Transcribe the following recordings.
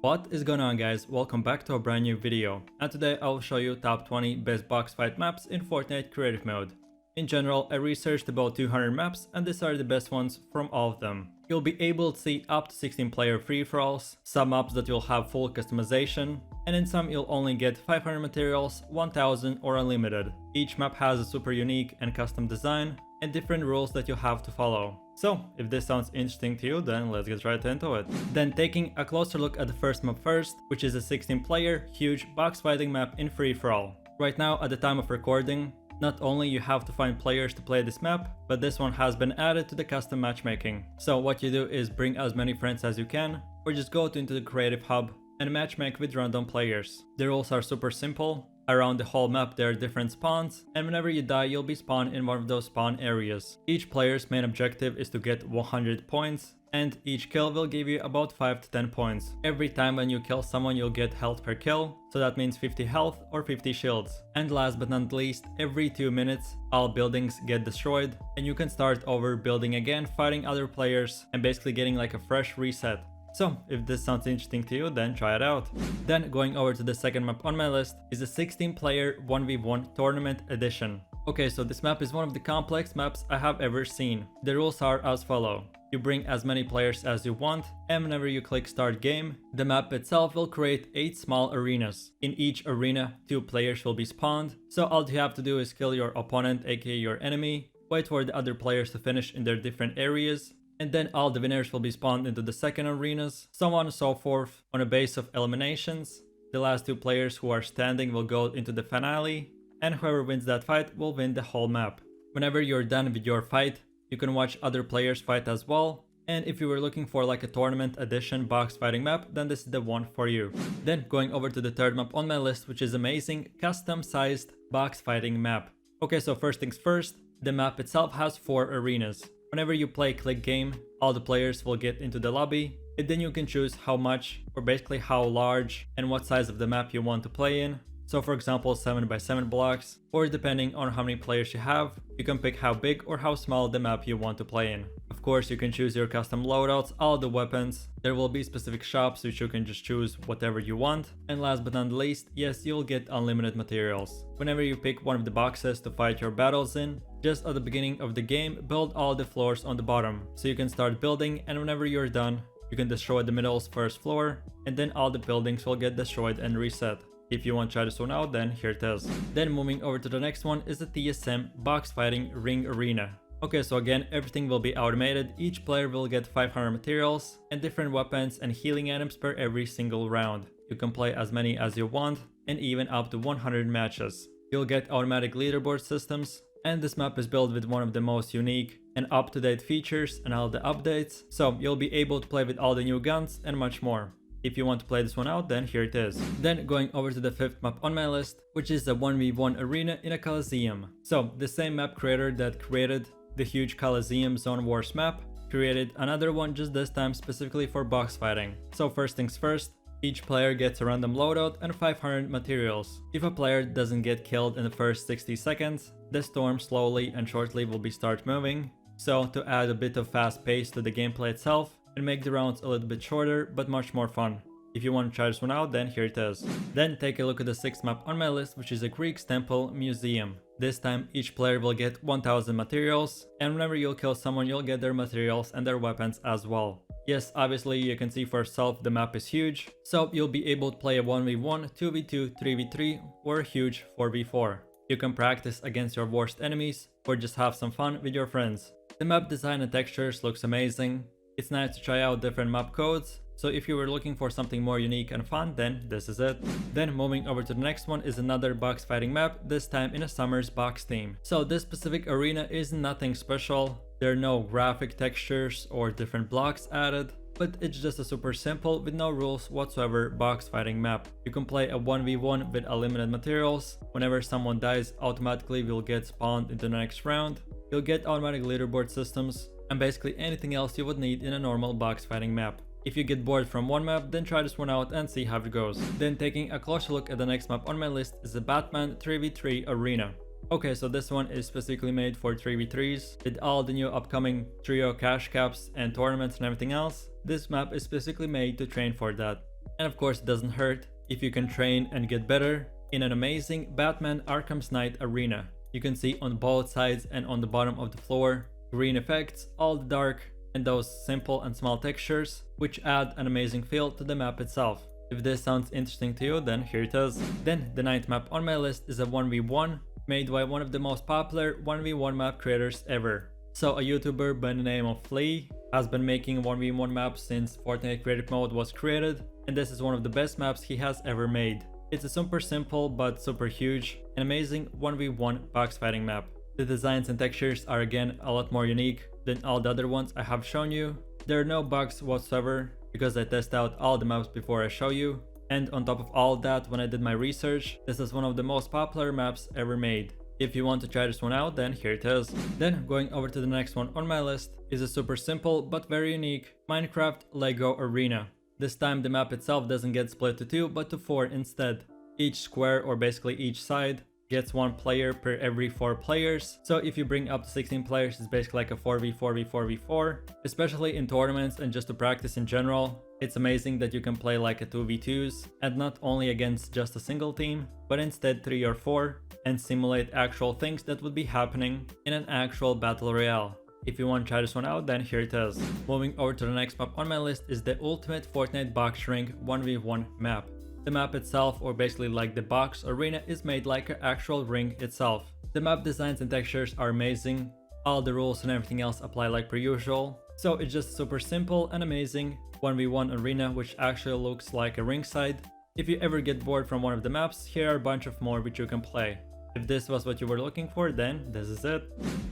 What is going on, guys? Welcome back to a brand new video, and today I will show you top 20 best box fight maps in Fortnite Creative mode. In general, I researched about 200 maps and these are the best ones from all of them. You'll be able to see up to 16 player free-for-alls, some maps that you'll have full customization, and in some you'll only get 500 materials, 1000 or unlimited. Each map has a super unique and custom design and different rules that you have to follow. So, if this sounds interesting to you, then let's get right into it. Then taking a closer look at the first map first, which is a 16 player, huge box fighting map in free-for-all. Right now, at the time of recording, not only you have to find players to play this map, but this one has been added to the custom matchmaking. So what you do is bring as many friends as you can, or just go into the creative hub and matchmake with random players. The rules are super simple. Around the whole map there are different spawns, and whenever you die you'll be spawned in one of those spawn areas. Each player's main objective is to get 100 points, and each kill will give you about 5 to 10 points. Every time when you kill someone you'll get health per kill, so that means 50 health or 50 shields. And last but not least, every 2 minutes all buildings get destroyed, and you can start over building again, fighting other players, and basically getting like a fresh reset. So, if this sounds interesting to you, then try it out. Then, going over to the second map on my list is the 16 player 1v1 tournament edition. Okay, so this map is one of the complex maps I have ever seen. The rules are as follow. You bring as many players as you want, and whenever you click start game, the map itself will create 8 small arenas. In each arena, 2 players will be spawned, so all you have to do is kill your opponent, aka your enemy, wait for the other players to finish in their different areas, and then all the winners will be spawned into the second arenas, so on and so forth, on a base of eliminations. The last 2 players who are standing will go into the finale, and whoever wins that fight will win the whole map. Whenever you're done with your fight, you can watch other players fight as well, and if you were looking for like a tournament edition box fighting map, then this is the one for you. Then going over to the third map on my list, which is amazing, custom sized box fighting map. Okay, so first things first, the map itself has 4 arenas. Whenever you play click game, all the players will get into the lobby, and then you can choose how much, or basically how large and what size of the map you want to play in. So for example 7 by 7 blocks, or depending on how many players you have, you can pick how big or how small the map you want to play in. Of course you can choose your custom loadouts, all the weapons, there will be specific shops which you can just choose whatever you want, and last but not least, yes, you'll get unlimited materials. Whenever you pick one of the boxes to fight your battles in, just at the beginning of the game, build all the floors on the bottom, so you can start building, and whenever you're done, you can destroy the middle's first floor, and then all the buildings will get destroyed and reset. If you want to try this one out, then here it is. Then moving over to the next one is the TSM box fighting ring arena. Okay, so again, everything will be automated. Each player will get 500 materials and different weapons and healing items per every single round. You can play as many as you want and even up to 100 matches. You'll get automatic leaderboard systems, and this map is built with one of the most unique and up-to-date features and all the updates, so you'll be able to play with all the new guns and much more. If you want to play this one out, then here it is. Then going over to the 5th map on my list, which is the 1v1 arena in a Coliseum. So the same map creator that created the huge Coliseum Zone Wars map created another one, just this time specifically for box fighting. So first things first, each player gets a random loadout and 500 materials. If a player doesn't get killed in the first 60 seconds, the storm slowly and shortly will start moving. So to add a bit of fast pace to the gameplay itself, and make the rounds a little bit shorter but much more fun. If you want to try this one out, then here it is. Then take a look at the 6th map on my list, which is a Greek Temple Museum. This time each player will get 1000 materials, and whenever you'll kill someone you'll get their materials and their weapons as well. Yes, obviously you can see for yourself the map is huge, so you'll be able to play a 1v1, 2v2, 3v3 or a huge 4v4. You can practice against your worst enemies or just have some fun with your friends. The map design and textures looks amazing. It's nice to try out different map codes, so if you were looking for something more unique and fun, then this is it. Then moving over to the next one is another box fighting map, this time in a summer's box theme. So this specific arena is nothing special, there are no graphic textures or different blocks added, but it's just a super simple, with no rules whatsoever box fighting map. You can play a 1v1 with unlimited materials. Whenever someone dies, automatically will get spawned into the next round. You'll get automatic leaderboard systems, and basically anything else you would need in a normal box fighting map. If you get bored from one map, then try this one out and see how it goes. Then taking a closer look at the next map on my list is the Batman 3v3 Arena. Okay, so this one is specifically made for 3v3s. With all the new upcoming trio cash caps and tournaments and everything else, this map is specifically made to train for that. And of course it doesn't hurt if you can train and get better in an amazing Batman Arkham's Knight arena. You can see on both sides and on the bottom of the floor green effects, all the dark and those simple and small textures which add an amazing feel to the map itself. If this sounds interesting to you, then here it is. Then the ninth map on my list is a 1v1 made by one of the most popular 1v1 map creators ever. So a YouTuber by the name of Flea has been making 1v1 maps since Fortnite Creative mode was created, and this is one of the best maps he has ever made. It's a super simple but super huge and amazing 1v1 box fighting map. The designs and textures are again a lot more unique than all the other ones I have shown you. There are no bugs whatsoever because I test out all the maps before I show you. And on top of all that, when I did my research, this is one of the most popular maps ever made. If you want to try this one out, then here it is. Then going over to the next one on my list is a super simple but very unique Minecraft Lego Arena. This time the map itself doesn't get split to 2 but to 4 instead. Each square, or basically each side, gets 1 player per every 4 players. So if you bring up to 16 players, it's basically like a 4v4v4v4, especially in tournaments and just to practice in general. It's amazing that you can play like a 2v2s and not only against just a single team, but instead 3 or 4 and simulate actual things that would be happening in an actual battle royale. If you want to try this one out, then here it is. Moving over to the next map on my list is the ultimate Fortnite box ring 1v1 map. The map itself, or basically like the box arena, is made like an actual ring itself. The map designs and textures are amazing. All the rules and everything else apply like per usual. So it's just super simple and amazing 1v1 arena which actually looks like a ringside. If you ever get bored from one of the maps, here are a bunch of more which you can play. If this was what you were looking for, then this is it.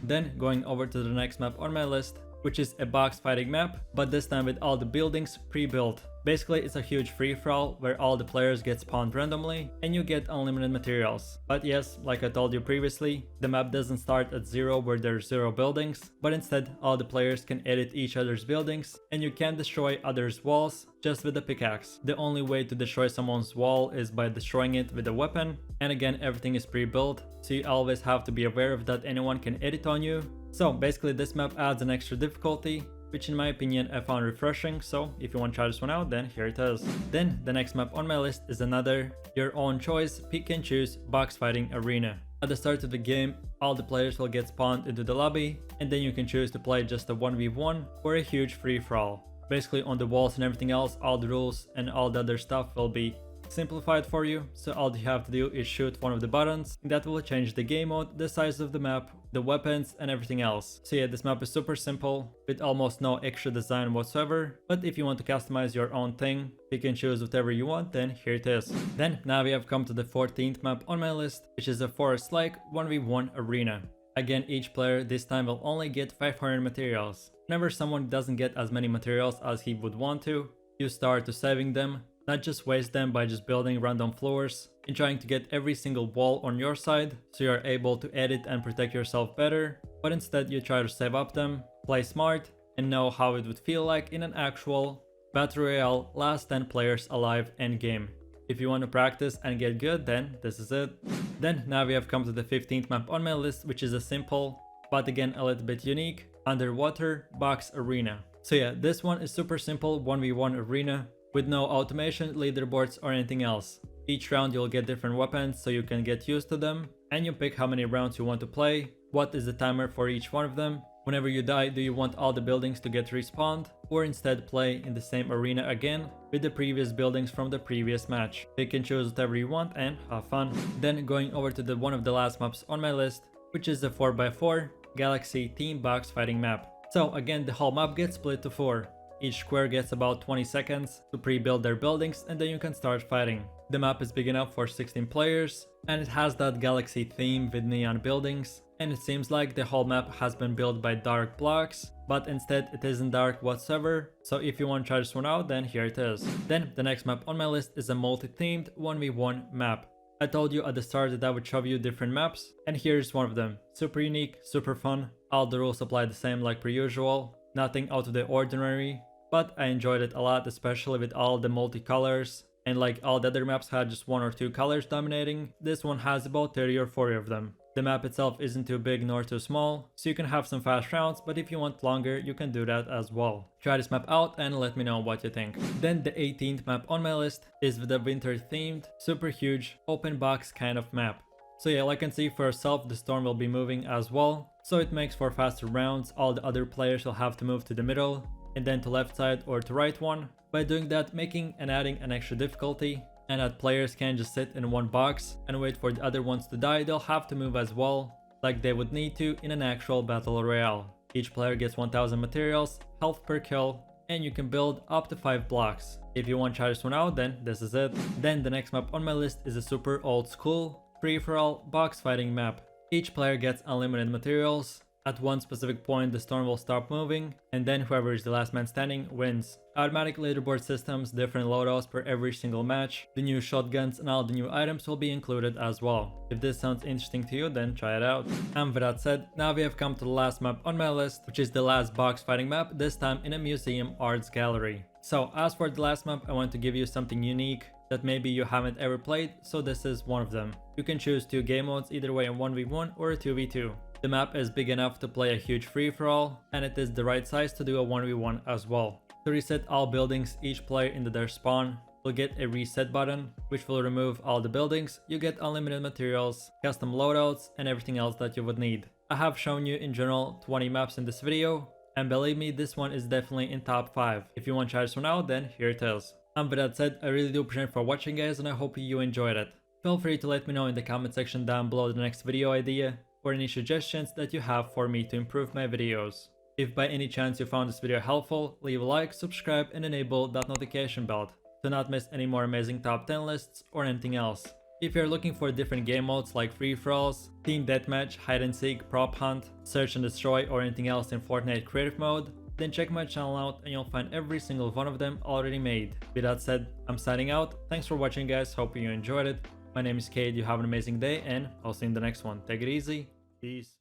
Then going over to the next map on my list, which is a box fighting map, but this time with all the buildings pre-built. Basically, it's a huge free-for-all where all the players get spawned randomly and you get unlimited materials. But yes, like I told you previously, the map doesn't start at 0 where there's 0 buildings, but instead all the players can edit each other's buildings and you can destroy others' walls just with a pickaxe. The only way to destroy someone's wall is by destroying it with a weapon, and again everything is pre-built, so you always have to be aware of that anyone can edit on you. So basically this map adds an extra difficulty, which in my opinion I found refreshing, so if you want to try this one out, then here it is. Then the next map on my list is another your own choice pick and choose box fighting arena. At the start of the game, all the players will get spawned into the lobby, and then you can choose to play just a 1v1 or a huge free-for-all. Basically on the walls and everything else, all the rules and all the other stuff will be simplified for you, so all you have to do is shoot one of the buttons, and that will change the game mode, the size of the map, the weapons and everything else. So yeah, this map is super simple with almost no extra design whatsoever, but if you want to customize your own thing, pick and choose whatever you want, then here it is. Then now we have come to the 14th map on my list, which is a forest-like 1v1 arena. Again, each player this time will only get 500 materials. Whenever someone doesn't get as many materials as he would want to, you start to saving them, not just waste them by just building random floors and trying to get every single wall on your side so you are able to edit and protect yourself better, but instead you try to save up them, play smart, and know how it would feel like in an actual Battle Royale last 10 players alive endgame. If you want to practice and get good, then this is it. Then now we have come to the 15th map on my list, which is a simple, but again a little bit unique, underwater box arena. So yeah, this one is super simple 1v1 arena with no automation, leaderboards or anything else. Each round you'll get different weapons so you can get used to them, and you pick how many rounds you want to play, what is the timer for each one of them. Whenever you die, do you want all the buildings to get respawned, or instead play in the same arena again with the previous buildings from the previous match. Pick and choose whatever you want and have fun. Then going over to the one of the last maps on my list, which is the 4x4 Galaxy Team Box Fighting map. So again, the whole map gets split to 4. Each square gets about 20 seconds to pre-build their buildings and then you can start fighting. The map is big enough for 16 players and it has that galaxy theme with neon buildings, and it seems like the whole map has been built by dark blocks, but instead it isn't dark whatsoever. So if you want to try this one out, then here it is. Then the next map on my list is a multi-themed 1v1 map. I told you at the start that I would show you different maps, and here's one of them. Super unique, super fun, all the rules apply the same like per usual, nothing out of the ordinary, but I enjoyed it a lot, especially with all the multicolors, and like all the other maps had just 1 or 2 colors dominating, this one has about 30 or 40 of them. The map itself isn't too big nor too small, so you can have some fast rounds, but if you want longer, you can do that as well. Try this map out and let me know what you think. Then the 18th map on my list is the winter themed, super huge, open box kind of map. So yeah, like you can see for yourself, the storm will be moving as well, so it makes for faster rounds. All the other players will have to move to the middle, and then to left side or to right one. By doing that, making and adding an extra difficulty, and that players can't just sit in one box and wait for the other ones to die. They'll have to move as well, like they would need to in an actual battle royale. Each player gets 1000 materials, health per kill, and you can build up to 5 blocks. If you want to try this one out, then this is it. Then the next map on my list is a super old school, free-for-all box fighting map. Each player gets unlimited materials. At one specific point, the storm will stop moving, and then whoever is the last man standing wins. Automatic leaderboard systems, different loadouts per every single match, the new shotguns and all the new items will be included as well. If this sounds interesting to you, then try it out. And with that said, now we have come to the last map on my list, which is the last box fighting map, this time in a museum arts gallery. So as for the last map, I want to give you something unique that maybe you haven't ever played, so this is one of them. You can choose 2 game modes, either way, a 1v1 or a 2v2. The map is big enough to play a huge free-for-all, and it is the right size to do a 1v1 as well. To reset all buildings, each player into their spawn will get a reset button, which will remove all the buildings. You get unlimited materials, custom loadouts, and everything else that you would need. I have shown you in general 20 maps in this video, and believe me, this one is definitely in top 5. If you want to try this one out, then here it is. And with that said, I really do appreciate for watching, guys, and I hope you enjoyed it. Feel free to let me know in the comment section down below the next video idea, or any suggestions that you have for me to improve my videos. If by any chance you found this video helpful, leave a like, subscribe, and enable that notification bell to not miss any more amazing top 10 lists or anything else. If you're looking for different game modes like free-for-alls, team deathmatch, hide and seek, prop hunt, search and destroy, or anything else in Fortnite Creative mode, then check my channel out and you'll find every single one of them already made. With that said, I'm signing out. Thanks for watching, guys. Hope you enjoyed it. My name is Kaid. You have an amazing day, and I'll see you in the next one. Take it easy. Peace.